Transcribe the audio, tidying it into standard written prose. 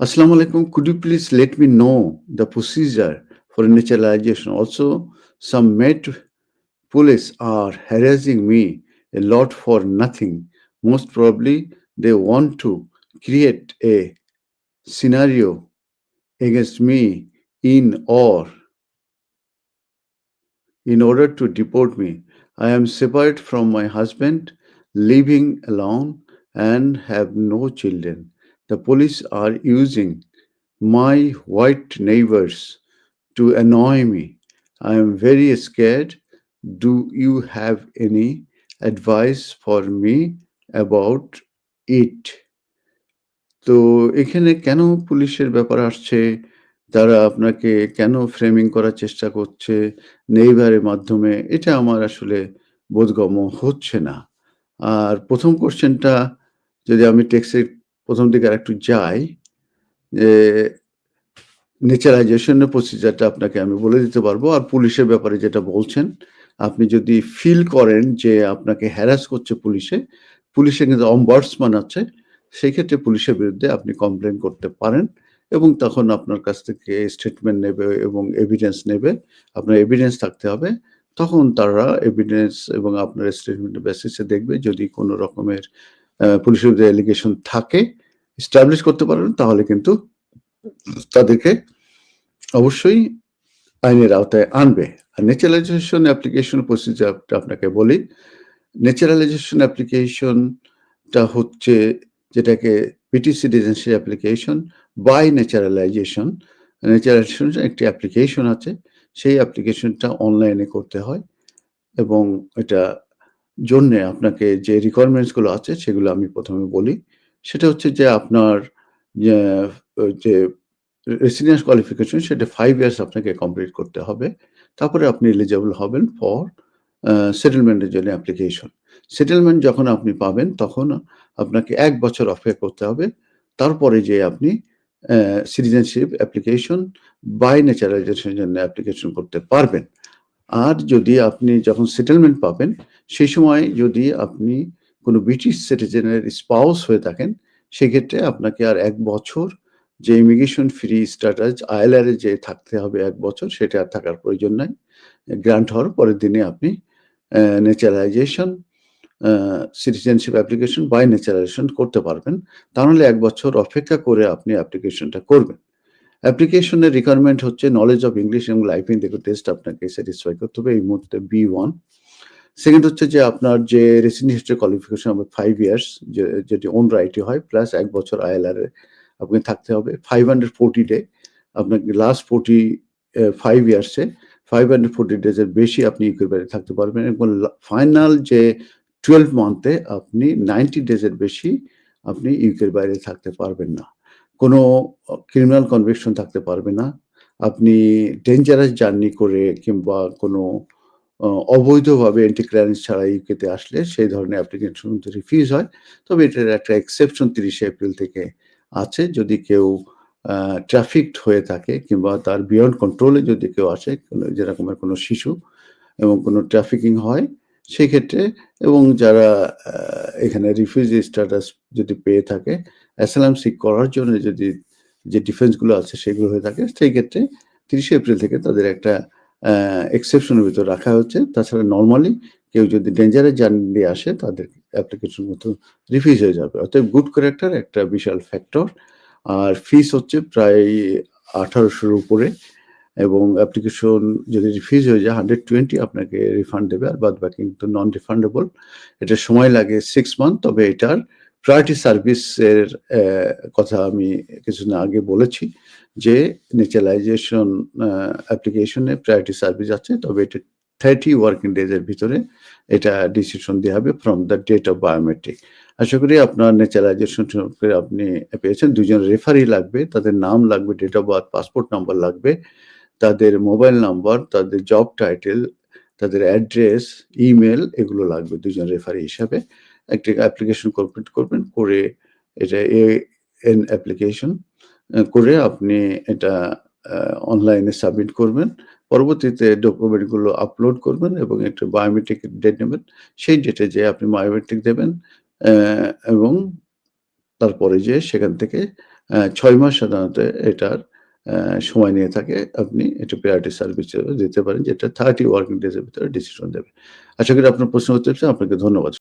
Assalamu alaikum. Could you please let me know the procedure for naturalization? Also, some Met police are harassing me a lot for nothing. Most probably, they want to create a scenario against me in or in order to deport me. I am separate from my husband, living alone, and have no children. The police are using my white neighbors to annoy me. I am very scared. Do you have any advice for me about it? তো এখানে কেন পুলিশের ব্যাপার আসছে? তারা আপনাকে কেন framing করার চেষ্টা করছে নেইবারের মাধ্যমে? এটা আমার আসলে বোধগম্য হচ্ছে না। আর ১ম কোয়েশ্চেনটা যদি আমি টেক্সটের ১ম দিকে আরেকটু যাই, যে ন্যাচারাইজেশন এর প্রসিজারটা আপনাকে আমি বলে দিতে পারবো। আর পুলিশের ব্যাপারে যেটা বলছেন, আপনি যদি ফিল করেন যে আপনাকে হ্যারাস করছে পুলিশের কিন্তু অম্বাডসম্যান আছে। সেই ক্ষেত্রে পুলিশের বিরুদ্ধে আপনি কমপ্লেইন করতে পারেন এবং তখন আপনার কাছ থেকে স্টেটমেন্ট নেবে এবং এভিডেন্স নেবে। আপনার এভিডেন্স থাকতে হবে। তখন তারা এভিডেন্স এবং আপনার স্টেটমেন্টের বেসিসে দেখবে যদি কোন রকমের পুলিশের বিরুদ্ধে অ্যালিগেশন থাকে, এস্টাবলিশ করতে পারেন, তাহলে কিন্তু তাদেরকে অবশ্যই আইনের আওতায় আনবে। আর ন্যাচারালাইজেশন অ্যাপ্লিকেশন প্রসিজারটা আপনাকে বলি। ন্যাচারালাইজেশন অ্যাপ্লিকেশনটা হচ্ছে যেটাকে British citizenship application by naturalisation. Naturalisation একটি অ্যাপ্লিকেশন আছে। সেই অ্যাপ্লিকেশনটা অনলাইনে করতে হয় এবং এটা জন্যে আপনাকে যে রিকোয়ারমেন্টস গুলো আছে সেগুলো আমি ১ম এ বলি। সেটা হচ্ছে যে আপনার যে যে রেসিডেন্স কোয়ালিফিকেশন সেটা 5 ইয়ার্স আপনাকে কমপ্লিট করতে হবে। তারপরে আপনি এলিজিবল হবেন ফর সেটেলমেন্টের জন্য অ্যাপ্লিকেশন। সেটেলমেন্ট যখন আপনি পাবেন তখন আপনাকে ১ বছর অপেক্ষা করতে হবে। তারপরে যেয়ে আপনি সিটিজেনশিপ অ্যাপ্লিকেশন বাই ন্যাচারালাইজেশন এর জন্য অ্যাপ্লিকেশন করতে পারবেন। আর যদি আপনি যখন সেটেলমেন্ট পাবেন, সেই সময় যদি আপনি কোনো ব্রিটিশ সিটিজেনের স্পাউস হয়ে থাকেন, সেক্ষেত্রে আপনাকে আর ১ বছর যে ইমিগ্রেশন ফ্রি স্ট্যাটাস ILR এ যে থাকতে হবে ১ বছর, সেটা আর থাকার প্রয়োজন নাই। গ্রান্ট হওয়ার পরের দিনে আপনি naturalisation citizenship application by naturalisation করতে পারবেন। তা নাহলে ১ বছর অপেক্ষা করে আপনি অ্যাপ্লিকেশনটা করবেন। অ্যাপ্লিকেশনের রিকোয়ারমেন্ট হচ্ছে নলেজ অফ ইংলিশ এবং লাইফ টেস্ট আপনাকে স্যাটিসফাই করতে হবে এই মুহূর্তে B1। সেকেন্ড হচ্ছে যে আপনার যে রেসিডেন্ট হিস্টরি কোয়ালিফিকেশন হবে 5 ইয়ার্স, যেটি ওন রাইটই হয়, প্লাস ১ বছর ILR এ আপনাকে থাকতে হবে। 540 ডে আপনাকে লাস্ট 5 ইয়ার্সে 540 ডেজ এর বেশি আপনি ইউকের বাইরে থাকতে পারবেন এবং ফাইনাল যে 12 মান্থে আপনি 90 ডেজ এর বেশি আপনি ইউকের বাইরে থাকতে পারবেন না। কোনো ক্রিমিনাল কনভিকশন থাকতে পারবে না। আপনি ডেঞ্জারাস জার্নি করে কিংবা কোনো অবৈধভাবে এন্ট্রি ক্লিয়ারেন্স ছাড়া ইউকেতে আসলে সেই ধরনের অ্যাপ্লিকেশন কিন্তু রিফিউজ হয়। তবে এটার একটা এক্সেপশন ৩০শে এপ্রিল থেকে আছে। যদি কেউ ট্রাফিকড হয়ে থাকে কিংবা তার বিয়ন্ড কন্ট্রোল এ যদি কেউ আসে, যেরকমের কোনো শিশু এবং কোনো ট্রাফিকিং হয়, সেক্ষেত্রে এবং যারা এখানে রিফিউজি স্ট্যাটাস যদি পেয়ে থাকে, অ্যাসাইলাম সিক করার জন্য যদি যে ডিফেন্স গুলো আছে সেগুলো হয়ে থাকে, সেই ক্ষেত্রে ৩০শে এপ্রিল থেকে তাদের একটা এক্সেপশন এর ভিতর রাখা হচ্ছে। তাছাড়া নরমালি কেউ যদি ডেঞ্জারাস জার্নি দিয়ে আসে, তাদের অ্যাপ্লিকেশন মতো রিফিউজ হয়ে যাবে। অতএব গুড ক্যারেক্টার একটা বিশাল ফ্যাক্টর। আর ফিস হচ্ছে প্রায় ১৮০০ র উপরে এবং অ্যাপ্লিকেশন যদি রিফিউজ হয়ে যায় 120 আপনাকে রিফান্ড দেবে, আর বাদবাকি কিন্তু নন রিফান্ডেবল। এটার সময় লাগে 6 মান্থ। তবে এটার প্রায়োরিটি সার্ভিসের কথা আমি কিছুদিন আগে বলেছি যে ন্যাচারালাইজেশন অ্যাপ্লিকেশনে প্রায়োরিটি সার্ভিস আছে। তবে এটা 30 ওয়ার্কিং ডেজ এর ভিতরে এটা ডিসিশন দেয়া হবে from the date of biometric. আশা করি আপনার ন্যাচারালাইজেশন সম্পর্কে আপনি পেয়েছেন। ২ জন রেফারি লাগবে, তাদের নাম লাগবে, date of birth, passport number লাগবে, তাদের মোবাইল নাম্বার, তাদের জব টাইটেল, তাদের অ্যাড্রেস, ইমেইল এগুলো লাগবে ২ জন রেফারি হিসাবে। একটি অ্যাপ্লিকেশন কমপ্লিট করবেন, করে এটা AN অ্যাপ্লিকেশন করে আপনি এটা অনলাইনে সাবমিট করবেন। পরবর্তীতে ডকুমেন্টগুলো আপলোড করবেন এবং একটা বায়োমেট্রিক ডেট নেবেন। সেই ডেটে যেয়ে আপনি বায়োমেট্রিক দেবেন এবং তারপরে যেয়ে সেখান থেকে ৬ মাস সাধারণত এটার সময় নিয়ে থাকে। আপনি এটা প্রায়োরিটি সার্ভিস হিসেবে দিতে পারেন যেটা 30 ওয়ার্কিং ডেজ এর ভিতরে ডিসিশন দেবে। আশা করি আপনার প্রশ্নের উত্তর পেয়েছি। আপনাকে ধন্যবাদ।